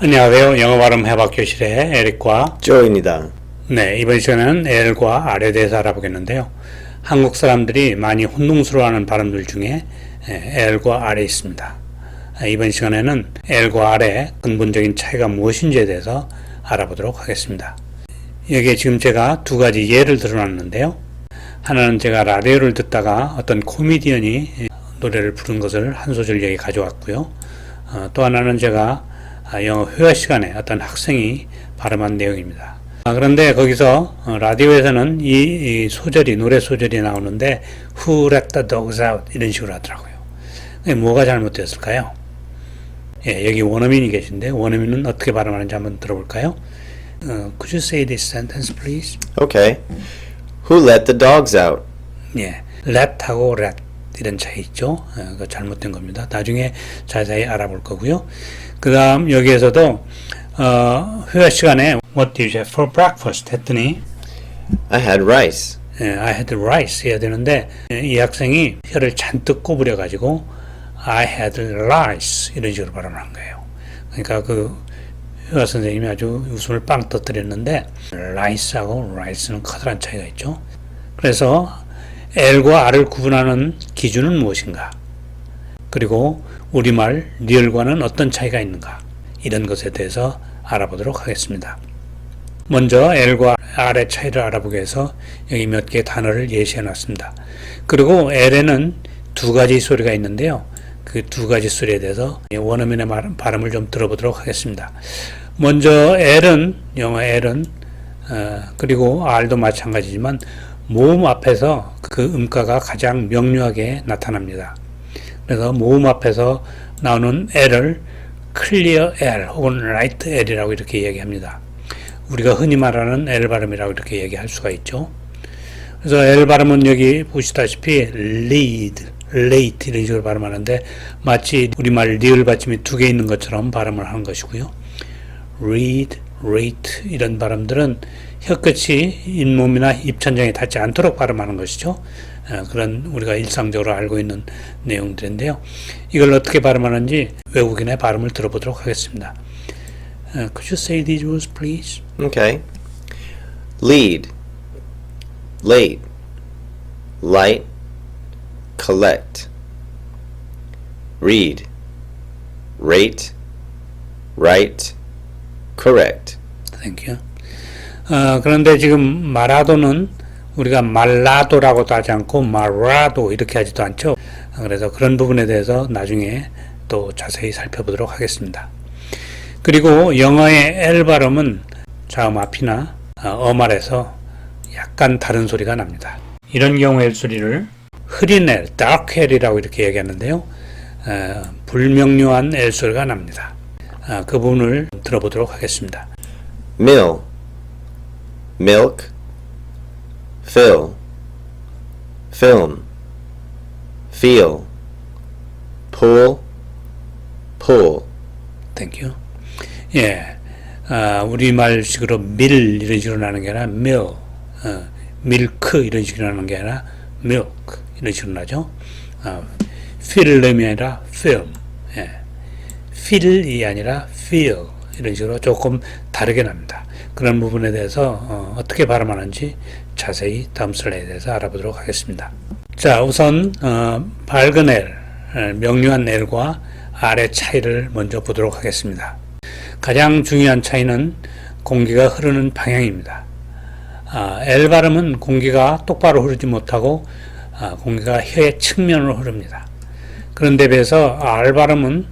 안녕하세요. 영어 발음 해박 교실의 에릭과 조입니다. 네, 이번 시간에는 L과 R에 대해서 알아보겠는데요. 한국 사람들이 많이 혼동스러워하는 발음들 중에 L과 R이 있습니다. 이번 시간에는 L과 R의 근본적인 차이가 무엇인지에 대해서 알아보도록 하겠습니다. 여기에 지금 제가 두 가지 예를 들어놨는데요. 하나는 제가 라디오를 듣다가 어떤 코미디언이 노래를 부른 것을 한 소절 여기 가져왔고요. 또 하나는 제가 영어 회화 시간에 어떤 학생이 발음한 내용입니다. 그런데 거기서 라디오에서는 이 소절이 노래 소절이 나오는데 Who let the dogs out 이런 식으로 하더라고요. 뭐가 잘못됐을까요? 예, 여기 원어민이 계신데 원어민은 어떻게 발음하는지 한번 들어볼까요? Could you say this sentence please? Okay. Who let the dogs out? 예, let하고 let 이런 차이 있죠. 그거 잘못된 겁니다. 나중에 자세히 알아볼 거고요. 그 다음 여기에서도 회화 시간에 What did you have for breakfast? 했더니 I had rice. I had rice 해야 되는데 이 학생이 혀를 잔뜩 꼬부려 가지고 I had rice 이런 식으로 발음한 거예요. 그러니까 그 회화 선생님이 아주 웃음을 빵 터뜨렸는데 rice하고 rice는 커다란 차이가 있죠. 그래서 L과 R을 구분하는 기준은 무엇인가? 그리고 우리말 리얼과는 어떤 차이가 있는가? 이런 것에 대해서 알아보도록 하겠습니다. 먼저 L과 R의 차이를 알아보기 위해서 여기 몇 개의 단어를 예시해 놨습니다. 그리고 L에는 두 가지 소리가 있는데요. 그 두 가지 소리에 대해서 원어민의 발음을 좀 들어보도록 하겠습니다. 먼저 L은, 영어 L은, 그리고 R도 마찬가지지만 모음 앞에서 그 음가가 가장 명료하게 나타납니다. 그래서 모음 앞에서 나오는 L을 clear L 혹은 light L이라고 이렇게 얘기합니다. 우리가 흔히 말하는 L 발음이라고 이렇게 얘기할 수가 있죠. 그래서 L 발음은 여기 보시다시피 lead, late 이런 식으로 발음하는데 마치 우리말 리을 받침이 두 개 있는 것처럼 발음을 하는 것이고요. read, rate 이런 발음들은 혀끝이 잇몸이나 입천장에 닿지 않도록 발음하는 것이죠. 그런 우리가 일상적으로 알고 있는 내용들인데요. 이걸 어떻게 발음하는지 외국인의 발음을 들어보도록 하겠습니다. Could you say these words, please? Okay. Lead. Late. Light. Collect. Read. Rate. Write. Correct. Thank you. 그런데 지금 마라도는 우리가 말라도라고도 하지 않고 마라도 이렇게 하지도 않죠. 그래서 그런 부분에 대해서 나중에 또 자세히 살펴보도록 하겠습니다. 그리고 영어의 L 발음은 자음 앞이나 어말에서 약간 다른 소리가 납니다. 이런 경우의 소리를 흐린 L, dark L이라고 이렇게 얘기하는데요. 불명료한 L 소리가 납니다. 그 부분을 들어보도록 하겠습니다. Mill. Milk. Fill. Film. Feel. Pull. Pull. Thank you. 예, 우리말식으로 밀 이런 식으로 나는 게 아니라 밀, 밀크 이런 식으로 나는 게 아니라 milk 이런 식으로 나죠. 필름이 아니라 film, 예, 필이 아니라 feel 이런 식으로 조금 다르게 납니다. 그런 부분에 대해서 어떻게 발음하는지 자세히 다음 슬라이드에서 알아보도록 하겠습니다. 자, 우선 밝은 L, 명료한 L과 R의 차이를 먼저 보도록 하겠습니다. 가장 중요한 차이는 공기가 흐르는 방향입니다. L 발음은 공기가 똑바로 흐르지 못하고 공기가 혀의 측면으로 흐릅니다. 그런데 비해서 R 발음은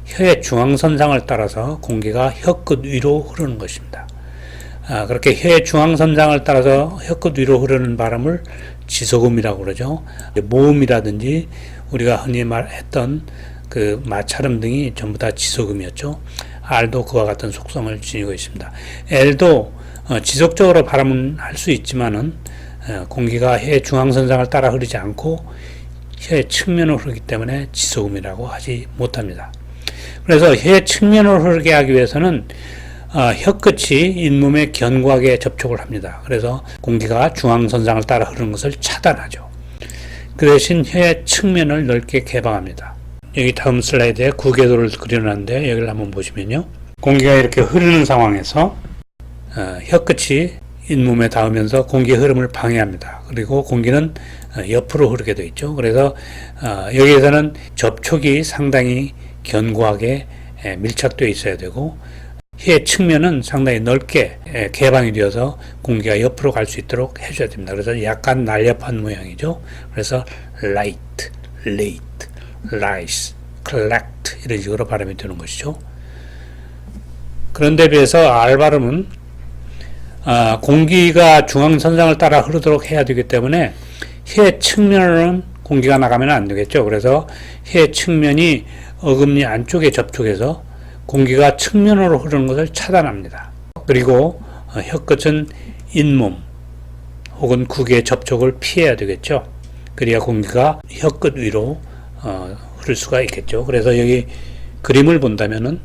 혀의 중앙선상을 따라서 공기가 혀끝 위로 흐르는 것입니다. 그렇게 혀의 중앙선상을 따라서 혀끝 위로 흐르는 발음을 지소음이라고 그러죠. 모음이라든지 우리가 흔히 말했던 그 마찰음 등이 전부 다 지소음이었죠. R도 그와 같은 속성을 지니고 있습니다. L도 지속적으로 발음은 할 수 있지만은 공기가 혀의 중앙선상을 따라 흐르지 않고 혀의 측면으로 흐르기 때문에 지소음이라고 하지 못합니다. 그래서 혀의 측면으로 흐르게 하기 위해서는 혀끝이 잇몸에 견고하게 접촉을 합니다. 그래서 공기가 중앙선상을 따라 흐르는 것을 차단하죠. 그 대신 혀의 측면을 넓게 개방합니다. 여기 다음 슬라이드에 구궤도를 그려놨는데 여기를 한번 보시면요. 공기가 이렇게 흐르는 상황에서 혀끝이 잇몸에 닿으면서 공기의 흐름을 방해합니다. 그리고 공기는 옆으로 흐르게 되어 있죠. 그래서 여기에서는 접촉이 상당히 견고하게 밀착되어 있어야 되고 혀의 측면은 상당히 넓게 개방이 되어서 공기가 옆으로 갈 수 있도록 해줘야 됩니다. 그래서 약간 날렵한 모양이죠. 그래서 light, late, rise, collect 이런 식으로 발음이 되는 것이죠. 그런데 비해서 R 발음은 공기가 중앙선상을 따라 흐르도록 해야 되기 때문에 혀의 측면으로는 공기가 나가면 안 되겠죠. 그래서 혀의 측면이 어금니 안쪽에 접촉해서 공기가 측면으로 흐르는 것을 차단합니다. 그리고 혀끝은 잇몸 혹은 국의 접촉을 피해야 되겠죠. 그래야 공기가 혀끝 위로 흐를 수가 있겠죠. 그래서 여기 그림을 본다면은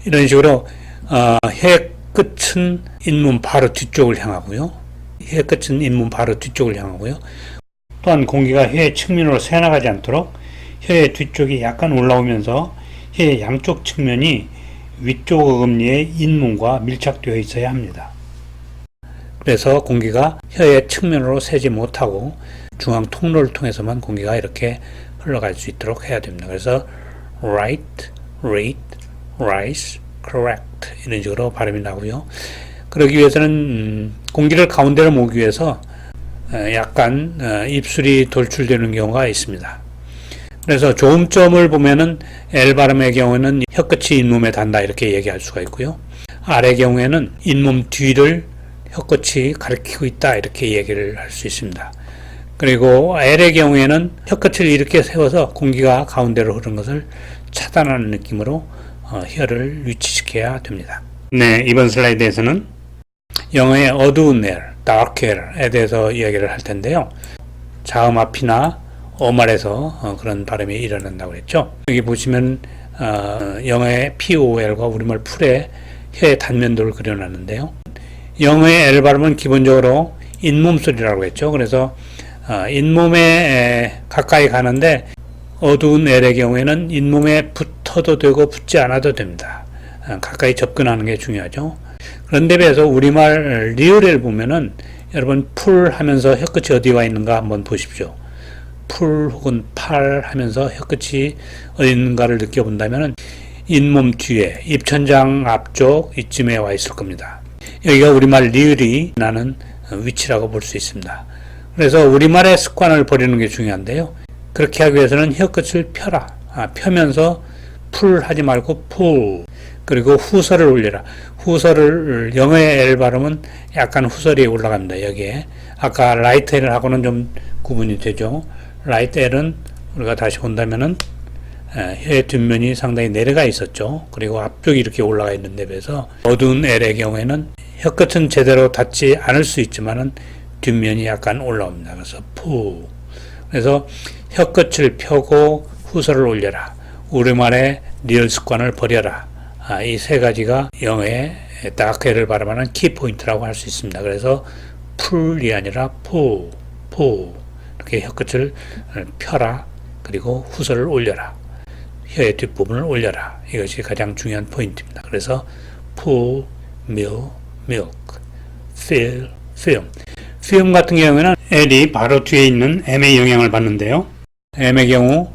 이런 식으로 혀의 끝은 잇몸 바로 뒤쪽을 향하고요. 혀의 끝은 잇몸 바로 뒤쪽을 향하고요. 또한 공기가 혀의 측면으로 새나가지 않도록 혀의 뒤쪽이 약간 올라오면서 혀의 양쪽 측면이 위쪽 어금니의 잇몸과 밀착되어 있어야 합니다. 그래서 공기가 혀의 측면으로 새지 못하고 중앙 통로를 통해서만 공기가 이렇게 흘러갈 수 있도록 해야 됩니다. 그래서 write, read, rise, correct 이런 식으로 발음이 나고요. 그러기 위해서는 공기를 가운데로 모으기 위해서 약간 입술이 돌출되는 경우가 있습니다. 그래서 조음점을 보면은 L 발음의 경우에는 혀끝이 잇몸에 닿는다 이렇게 얘기할 수가 있고요. R의 경우에는 잇몸 뒤를 혀끝이 가리키고 있다 이렇게 얘기를 할 수 있습니다. 그리고 L의 경우에는 혀끝을 이렇게 세워서 공기가 가운데로 흐르는 것을 차단하는 느낌으로 혀를 위치시켜야 됩니다. 네, 이번 슬라이드에서는 영어의 어두운 L, dark L에 대해서 이야기를 할 텐데요. 자음 앞이나 어말에서 그런 발음이 일어난다고 그랬죠. 여기 보시면 영어의 POL과 우리말 풀의 혀의 단면도를 그려놨는데요. 영어의 L 발음은 기본적으로 잇몸 소리라고 했죠. 그래서 잇몸에 가까이 가는데 어두운 L의 경우에는 잇몸에 붙어도 되고 붙지 않아도 됩니다. 가까이 접근하는 게 중요하죠. 그런데 비해서 우리말 리을 L 보면은 여러분 풀 하면서 혀끝이 어디 와 있는가 한번 보십시오. 풀 혹은 팔 하면서 혀끝이 어디 있는가를 느껴본다면 잇몸 뒤에 입천장 앞쪽 이쯤에 와 있을 겁니다. 여기가 우리말 리을이 나는 위치라고 볼 수 있습니다. 그래서 우리말의 습관을 버리는 게 중요한데요. 그렇게 하기 위해서는 혀끝을 펴라. 펴면서 풀 하지 말고 풀. 그리고 후설을 올려라. 후설을 영어의 L 발음은 약간 후설이 올라갑니다. 여기에 아까 라이트 L을 하고는 좀 구분이 되죠. 라이트 L은 우리가 다시 본다면은 혀의 뒷면이 상당히 내려가 있었죠. 그리고 앞쪽이 이렇게 올라가 있는 데 비해서 어두운 L의 경우에는 혀끝은 제대로 닿지 않을 수 있지만은 뒷면이 약간 올라옵니다. 그래서 푸. 그래서 혀끝을 펴고 후설을 올려라. 우리말의 리얼 습관을 버려라. 이 세 가지가 영어의 다크를 발음하는 키포인트라고 할 수 있습니다. 그래서 풀이 아니라 푸. 이렇게 혀끝을 펴라. 그리고 후설을 올려라. 혀의 뒷부분을 올려라. 이것이 가장 중요한 포인트입니다. 그래서 pull, milk, fill, film. film 같은 경우에는 L이 바로 뒤에 있는 M의 영향을 받는데요. M의 경우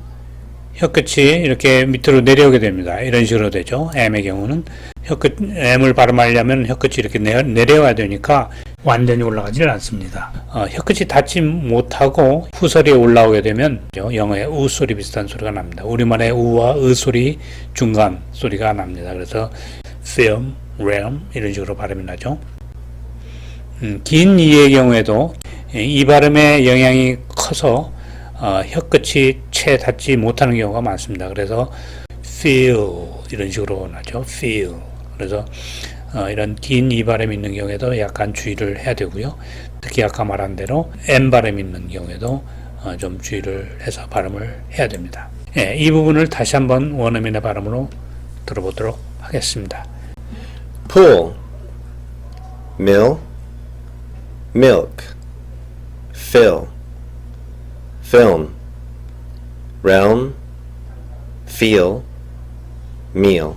혀끝이 이렇게 밑으로 내려오게 됩니다. 이런 식으로 되죠. M의 경우는 혀끝 M을 발음하려면 혀끝이 이렇게 내려와야 되니까 완전히 올라가지는 않습니다. 혀끝이 닿지 못하고 후설이 올라오게 되면 영어의 우 소리 비슷한 소리가 납니다. 우리말의 우와 으 소리 중간 소리가 납니다. 그래서 film, realm 이런 식으로 발음이 나죠. 긴 이의 경우에도 이 발음의 영향이 커서 혀끝이 채 닿지 못하는 경우가 많습니다. 그래서 feel 이런 식으로 나죠. feel. 그래서 이런 긴 이 발음이 있는 경우에도 약간 주의를 해야 되고요. 특히 아까 말한 대로 M 발음이 있는 경우에도 좀 주의를 해서 발음을 해야 됩니다. 이 부분을 다시 한번 원어민의 발음으로 들어보도록 하겠습니다. pull, mill, milk, fill, film, realm, feel, meal.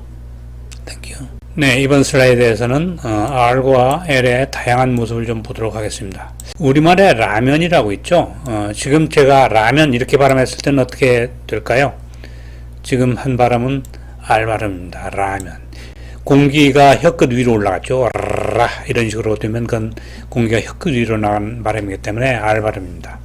Thank you. 네, 이번 슬라이드에서는 R과 L의 다양한 모습을 좀 보도록 하겠습니다. 우리말에 라면이라고 있죠. 지금 제가 라면 이렇게 발음했을 때는 어떻게 될까요? 지금 한 발음은 R 발음입니다. 라면. 공기가 혀끝 위로 올라갔죠. 라 이런 식으로 되면 그건 공기가 혀끝 위로 나간 발음이기 때문에 R 발음입니다.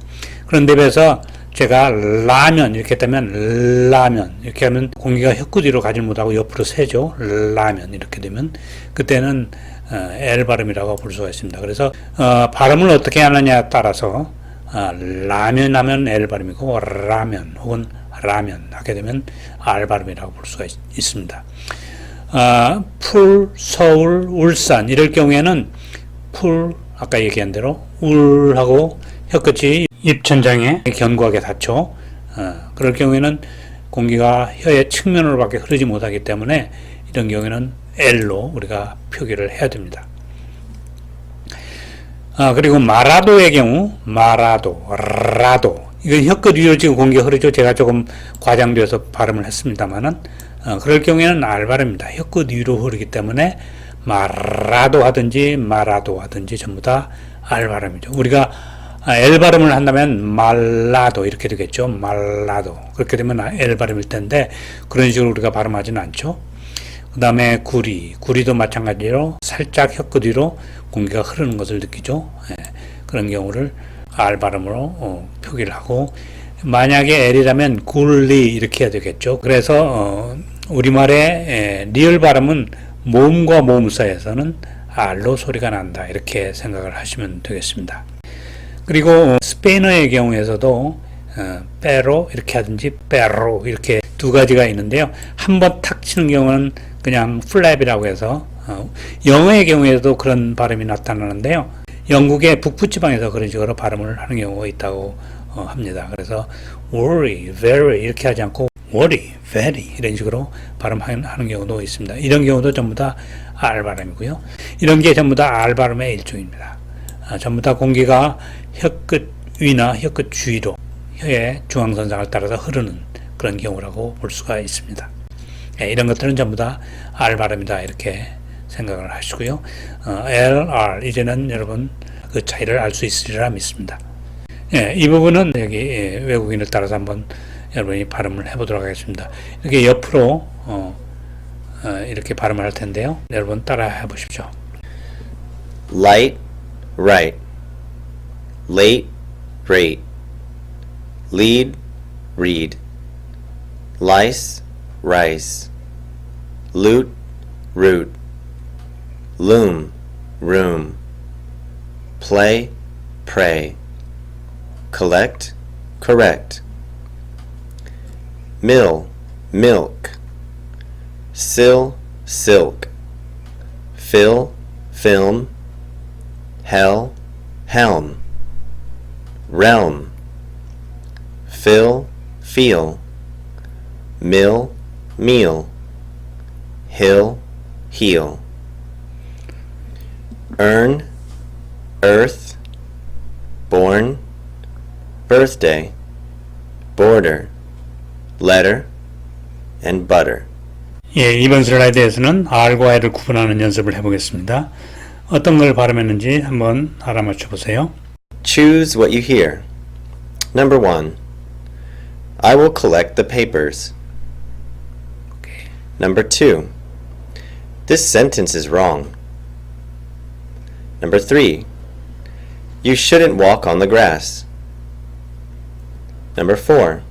그런데 비해서 제가 라면 이렇게 되면 라면 이렇게 하면 공기가 혀끝 위로 가지 못하고 옆으로 새죠. 라면 이렇게 되면 그때는 L 발음이라고 볼 수가 있습니다. 그래서 발음을 어떻게 하느냐에 따라서 라면 하면 L 발음이고 라면 혹은 라면 하게 되면 R 발음이라고 볼 수가 있습니다. 풀, 서울, 울산 이럴 경우에는 풀 아까 얘기한 대로 울하고 혀끝이 입천장에 견고하게 닿죠. 그럴 경우에는 공기가 혀의 측면으로밖에 흐르지 못하기 때문에 이런 경우에는 L로 우리가 표기를 해야 됩니다. 그리고 마라도의 경우 마라도, 라도 이건 혀끝 위로 지금 공기가 흐르죠. 제가 조금 과장되어서 발음을 했습니다만은 그럴 경우에는 R 발음입니다. 혀끝 위로 흐르기 때문에 마라도 하든지 마라도 하든지 전부 다 R 발음이죠. 우리가 L 발음을 한다면 말라도 이렇게 되겠죠. 말라도 그렇게 되면 L 발음일 텐데 그런 식으로 우리가 발음하지는 않죠. 그 다음에 구리도 마찬가지로 살짝 혀끝 위로 공기가 흐르는 것을 느끼죠. 그런 경우를 R 발음으로 표기를 하고 만약에 L이라면 굴리 이렇게 해야 되겠죠. 그래서 우리말의 리얼 발음은 모음과 모음 사이에서는 R로 소리가 난다 이렇게 생각을 하시면 되겠습니다. 그리고 스페인어의 경우에서도 빼로 이렇게 하든지 빼로 이렇게 두 가지가 있는데요. 한번 탁 치는 경우는 그냥 플랩이라고 해서 영어의 경우에도 그런 발음이 나타나는데요. 영국의 북부 지방에서 그런 식으로 발음을 하는 경우가 있다고 합니다. 그래서 worry, very 이렇게 하지 않고 worry, very 이런 식으로 발음하는 경우도 있습니다. 이런 경우도 전부 다 R 발음이고요. 이런 게 전부 다 R 발음의 일종입니다. 전부 다 공기가 혀끝 위나 혀끝 주위로 혀의 중앙선상을 따라서 흐르는 그런 경우라고 볼 수가 있습니다. 이런 것들은 전부 다 R 발음이다 이렇게 생각을 하시고요. L, R 이제는 여러분 그 차이를 알 수 있으리라 믿습니다. 이 부분은 여기 외국인을 따라서 한번 여러분이 발음을 해보도록 하겠습니다. 이렇게 옆으로 이렇게 발음을 할 텐데요. 여러분 따라 해보십시오. Light, right. Late, rate. Lead, read. Lice, rice. Loot, root. Loom, room. Play, pray. Collect, correct. Mill, milk. Sill, silk. Fill, film. Hell, helm. Realm. Fill, feel. Mill, meal. Hill, heel. Earn, earth. Born, birthday. Border, letter, and butter. 이번 슬라이드에서는 R과 L을 구분하는 연습을 해보겠습니다. 어떤 걸 발음했는지 한번 알아맞혀 보세요. Choose what you hear. Number 1. I will collect the papers. Okay. Number 2. This sentence is wrong. Number 3. You shouldn't walk on the grass. Number 4.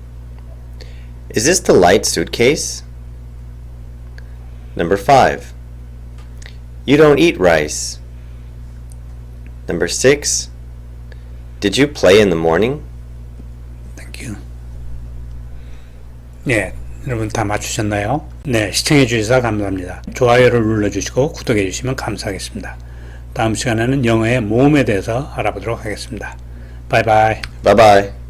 Is this the light suitcase? Number 5. You don't eat rice. Number 6. Did you play in the morning? Thank you. 네, 여러분 다 맞추셨나요? 네, 시청해 주셔서 감사합니다. 좋아요를 눌러주시고 구독해 주시면 감사하겠습니다. 다음 시간에는 영어의 모음에 대해서 알아보도록 하겠습니다. 바이바이. Bye bye.